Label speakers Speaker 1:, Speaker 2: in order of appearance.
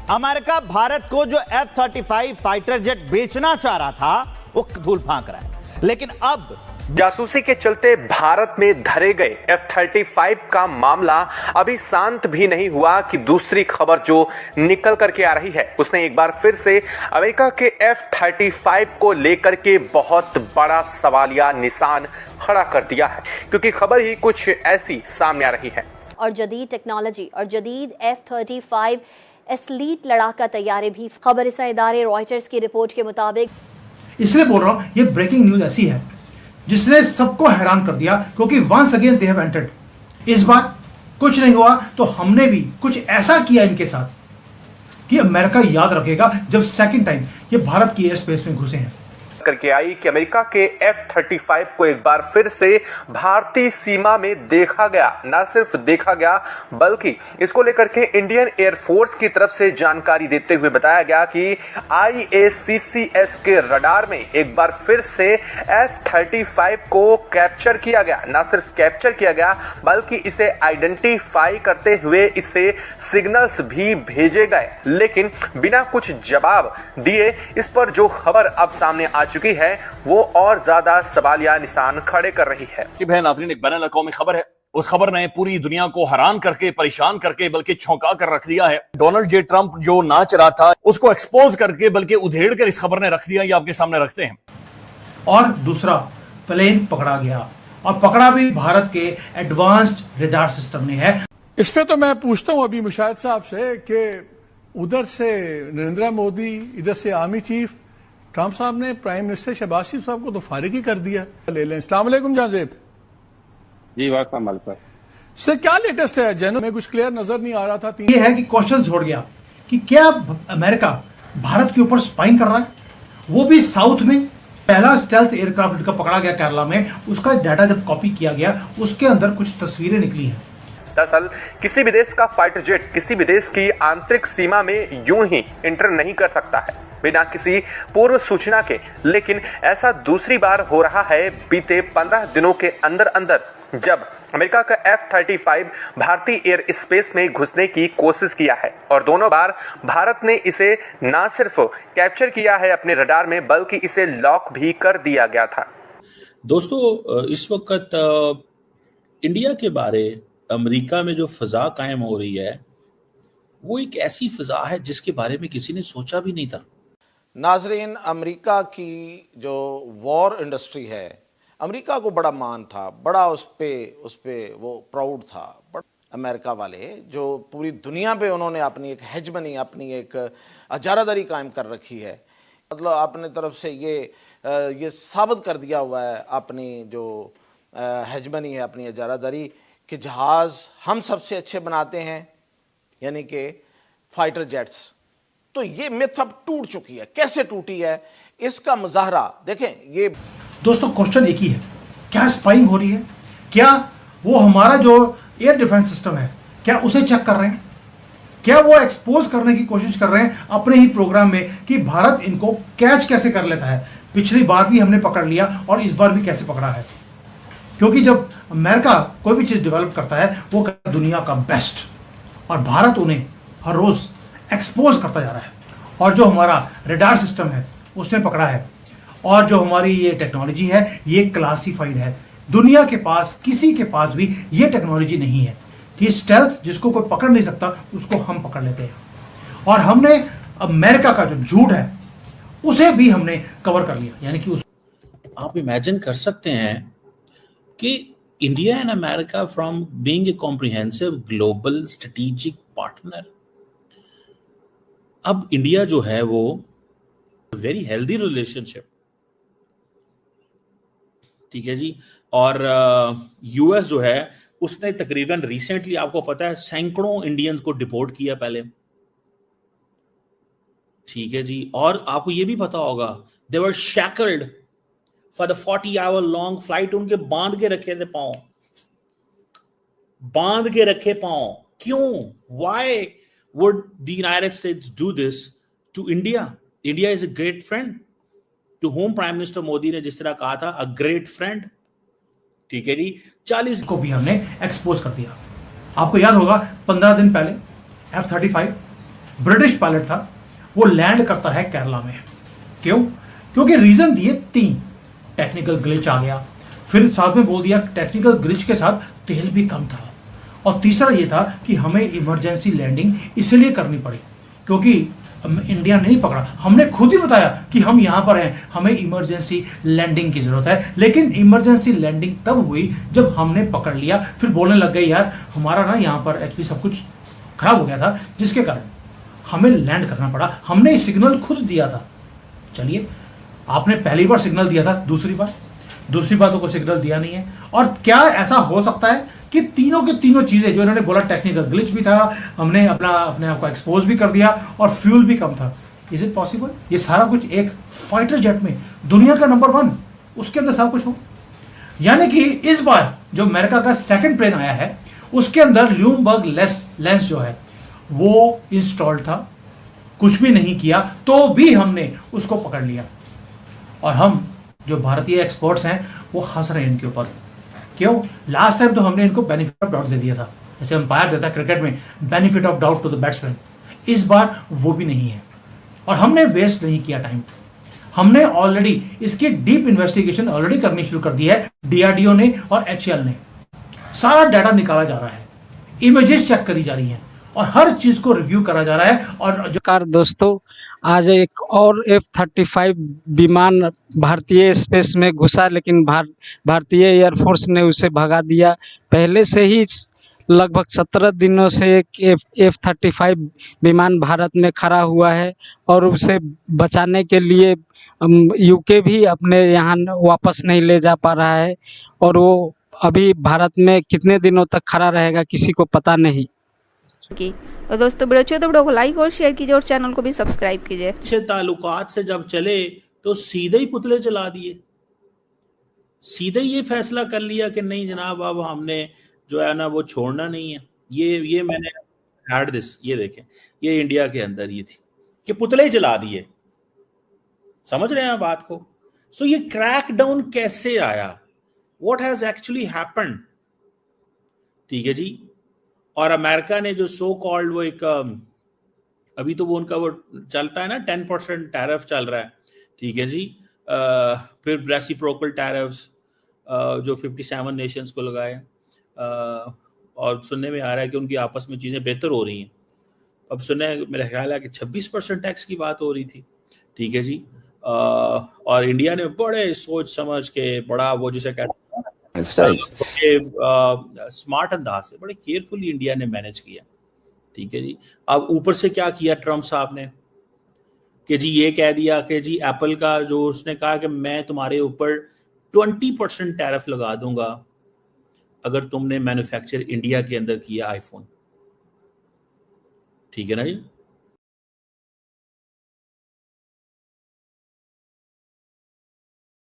Speaker 1: America Bharat को जो F-35 fighter jet बेचना चाह रहा था वो धूल फांक रहा है, लेकिन अब
Speaker 2: जासूसी के चलते भारत में धरे गए F-35 का मामला अभी शांत भी नहीं हुआ कि दूसरी खबर जो निकल करके आ रही है उसने एक बार फिर से अमेरिका के F-35 को लेकर के बहुत बड़ा सवालिया निशान खड़ा कर दिया है, क्योंकि खबर ही कुछ ऐसी सामने आ रही है।
Speaker 3: और जदीद टेक्नोलॉजी और जदीद F-35 एस्लीट लड़ाका तैयारी भी। खबर इस इदारे रॉयटर्स की रिपोर्ट के मुताबिक,
Speaker 4: इसलिए बोल रहा हूं ये ब्रेकिंग न्यूज ऐसी है जिसने सबको हैरान कर दिया, क्योंकि once again they have entered. इस बार कुछ नहीं हुआ तो हमने भी कुछ ऐसा किया इनके साथ कि अमेरिका याद रखेगा जब सेकंड टाइम ये भारत की एयर स्पेस में घुसे हैं।
Speaker 2: करके आई कि अमेरिका के F-35 को एक बार फिर से भारतीय सीमा में देखा गया। न सिर्फ देखा गया बल्कि इसको लेकर के इंडियन एयरफोर्स की तरफ से जानकारी देते हुए बताया गया कि IACCS के रडार में एक बार फिर से F-35 को कैप्चर किया गया। न सिर्फ कैप्चर किया गया बल्कि इसे आइडेंटिफाई करते हुए इसे सिग्नल्स भी भेजे गए, लेकिन बिना कुछ जवाब दिए इस पर जो खबर अब सामने आ चुकी है वो और ज्यादा सवालिया निशान खड़े कर रही है।
Speaker 5: नाज़रीन, एक बैनुल अक़वामी खबर है, उस खबर ने पूरी दुनिया को हैरान करके, परेशान करके, बल्कि चौंका कर रख दिया है। डोनाल्ड जे ट्रंप जो नाच रहा था उसको एक्सपोज करके, बल्कि उधेड़ कर इस खबर ने रख दिया। ये आपके सामने रखते हैं।
Speaker 4: और दूसरा, प्लेन पकड़ा गया, और पकड़ा भी भारत के एडवांस्ड रडार सिस्टम ने है।
Speaker 6: इस पे तो मैं पूछता हूं अभी मुशाहिद साहब से कि उधर से नरेंद्र मोदी, इधर से आर्मी चीफ ट्रंप साहब ने प्राइम मिनिस्टर शहबाज शरीफ साहब को तो फारिग ही कर दिया। ले लें। अस्सलाम वालेकुम जाजेब
Speaker 7: जी। वालेकुम
Speaker 6: सर, क्या लेटेस्ट है? जनरल में कुछ क्लियर नजर नहीं आ रहा था।
Speaker 4: ये है कि क्वेश्चन छोड़ गया कि क्या अमेरिका भारत के ऊपर स्पाइंग कर रहा है, वो भी साउथ में। पहला स्टेल्थ एयरक्राफ्ट का पकड़ा गया केरला में, उसका डाटा जब कॉपी किया गया उसके अंदर कुछ तस्वीरें निकली हैं।
Speaker 2: दरअसल किसी भी देश का फाइटर जेट किसी भी देश की आंतरिक सीमा में यूं ही इंटर नहीं कर सकता है बिना किसी पूर्व सूचना के, लेकिन ऐसा दूसरी बार हो रहा है बीते 15 दिनों के अंदर अंदर, जब अमेरिका का F-35 भारतीय एयर स्पेस में घुसने की कोशिश किया है। और दोनों बार भारत ने इसे न सिर्फ कैप्चर किया है अपने रडार में, बल्कि इसे लॉक भी कर दिया गया था।
Speaker 7: दोस्तों, इस वक्त इंडिया के बारे अमेरिका में जो फिजा कायम हो रही है वो एक ऐसी फिजा है जिसके बारे में किसी ने सोचा भी नहीं था।
Speaker 8: नाजरीन, अमेरिका की जो वॉर इंडस्ट्री है, अमेरिका को बड़ा मान था, बड़ा उस पे वो प्राउड था। बट अमेरिका वाले जो पूरी दुनिया पे उन्होंने अपनी एक हेजमनी, अपनी एक अजारादारी कायम कर रखी है। मतलब अपने तरफ से ये साबित कर दिया हुआ है अपनी जो हेजमनी है, अपनी अजारादारी, कि जहाज़ हम सबसे अच्छे बनाते हैं, यानी कि फाइटर जेट्स। तो ये मिथ अब टूट चुकी है। कैसे टूटी है इसका मुजाहरा देखें। ये
Speaker 4: दोस्तों क्वेश्चन एक ही है, क्या स्पाइंग हो रही है? क्या वो हमारा जो एयर डिफेंस सिस्टम है क्या उसे चेक कर रहे हैं? क्या वो एक्सपोज करने की कोशिश कर रहे हैं अपने ही प्रोग्राम में कि भारत इनको कैच कैसे कर लेता है? पिछली बार भी हमने पकड़ लिया और इस बार भी कैसे पकड़ा है? क्योंकि जब अमेरिका कोई भी चीज डेवलप करता है वो करता है दुनिया का बेस्ट, और भारत उन्हें हर रोज एक्सपोज करता जा रहा है। और जो हमारा रडार सिस्टम है उसने पकड़ा है, और जो हमारी ये टेक्नोलॉजी है ये क्लासिफाइड है। दुनिया के पास किसी के पास भी ये टेक्नोलॉजी नहीं है कि स्टेल्थ जिसको कोई पकड़ नहीं सकता उसको हम पकड़ लेते हैं। और हमने अमेरिका का जो झूठ है उसे भी हमने कवर कर लिया, यानी कि
Speaker 7: आप इमेजिन कर सकते हैं कि India and America from being a comprehensive global strategic partner, अब इंडिया जो है वो वेरी हेल्दी रिलेशनशिप, ठीक है जी। और यूएस जो है उसने तकरीबन रिसेंटली, आपको पता है, सैकड़ों इंडियंस को डिपोर्ट किया पहले, ठीक है जी। और आपको ये भी पता होगा they were shackled for the 40-hour long flight. उनके बांध के रखे थे पांव, बांध के रखे पांव। क्यों? Why would the United States do this to India? India is a great friend to whom Prime Minister Modi ने जिस तरह कहा था, a great friend, ठीक है जी। 40
Speaker 4: को भी हमने एक्सपोज कर दिया। आपको याद होगा 15 दिन पहले F-35 ब्रिटिश पायलट था, वो लैंड करता है केरला में। क्यों? क्योंकि रीजन दिए 3, टेक्निकल ग्लिच आ गया, फिर साथ में बोल दिया टेक्निकल ग्लिच के साथ तेल भी कम था, और तीसरा ये था कि हमें इमरजेंसी लैंडिंग इसलिए करनी पड़ी क्योंकि इंडिया ने नहीं पकड़ा, हमने खुद ही बताया कि हम यहाँ पर हैं, हमें इमरजेंसी लैंडिंग की जरूरत है। लेकिन इमरजेंसी लैंडिंग तब हुई जब हमने पकड़ लिया, फिर बोलने लग गए यार हमारा ना यहाँ पर एक्चुअली सब कुछ खराब हो गया था जिसके कारण हमें लैंड करना पड़ा, हमने सिग्नल खुद दिया था। चलिए, आपने पहली बार सिग्नल दिया था, दूसरी बार तो कोई सिग्नल दिया नहीं है। और क्या ऐसा हो सकता है कि तीनों की तीनों चीजें जो इन्होंने बोला, टेक्निकल ग्लिच भी था, हमने अपने आप को एक्सपोज भी कर दिया और फ्यूल भी कम था, इज इट पॉसिबल? ये सारा कुछ एक फाइटर जेट में, दुनिया का नंबर 1, उसके अंदर सब कुछ हो? यानी कि इस बार जो अमेरिका का सेकंड प्लेन आया है उसके अंदर ल्यूमबर्ग लेंस जो है वो इंस्टॉल्ड था, कुछ भी नहीं किया तो भी हमने उसको पकड़ लिया। और हम जो भारतीय एक्सपर्ट्स हैं वो हंस रहे हैं इनके ऊपर। क्यों? लास्ट टाइम तो हमने इनको बेनिफिट ऑफ डाउट दे दिया था, जैसे अंपायर देता है क्रिकेट में benefit of doubt to the batsman. इस बार वो भी नहीं है और हमने वेस्ट नहीं किया टाइम। हमने ऑलरेडी इसकी डीप इन्वेस्टिगेशन ऑलरेडी करनी शुरू कर दी है, डीआरडीओ ने और HAL ने। सारा डाटा निकाला जा रहा है, इमेजेस चेक करी जा रही हैं और हर चीज को रिव्यू करा जा रहा है। और
Speaker 9: कार दोस्तों, आज एक और F-35 विमान भारतीय स्पेस में घुसा, लेकिन भारतीय एयरफोर्स ने उसे भगा दिया। पहले से ही लगभग 17 दिनों से एक F-35 विमान भारत में खड़ा हुआ है और उसे बचाने के लिए यूके भी अपने यहाँ वापस नहीं ले जा पा रहा है, और वो अभी भारत में कितने दिनों तक खड़ा रहेगा किसी को पता नहीं।
Speaker 10: तो दोस्तों वीडियो अच्छी हो तो वीडियो को लाइक और शेयर कीजिए और चैनल को भी सब्सक्राइब कीजिए।
Speaker 7: अच्छे ताल्लुकात से जब चले तो सीधे ही पुतले चला दिए, सीधे ये फैसला कर लिया कि नहीं जनाब अब हमने जो है ना वो छोड़ना नहीं है। ये मैंने हैड दिस, ये देखें, ये इंडिया के अंदर ये थी कि पुतले चला दिए। समझ रहे हैं बात को? सो ये क्रैक डाउन कैसे आया, व्हाट हैज एक्चुअली हैपेंड? ठीक है जी। और अमेरिका ने जो सो कॉल्ड वो एक अभी तो वो उनका वो चलता है ना 10% टैरिफ चल रहा है, ठीक है जी। फिर रेसिप्रोकल टैरिफ्स जो 57 नेशंस को लगाए, और सुनने में आ रहा है कि उनकी आपस में चीज़ें बेहतर हो रही हैं। अब सुनने मेरा ख्याल है कि 26% टैक्स की बात हो रही थी, ठीक है जी। और इंडिया ने बड़े सोच समझ के, बड़ा वो जिसे कहते हैं स्मार्ट अंदाज से, बड़े केयरफुली इंडिया ने मैनेज किया, ठीक है जी। अब ऊपर से क्या किया ट्रम्प साहब ने कि जी ये कह दिया कि जी एप्पल का जो उसने कहा कि मैं तुम्हारे ऊपर 20% टैरिफ लगा दूंगा अगर तुमने मैन्युफैक्चर इंडिया के अंदर किया आईफोन, ठीक है ना जी।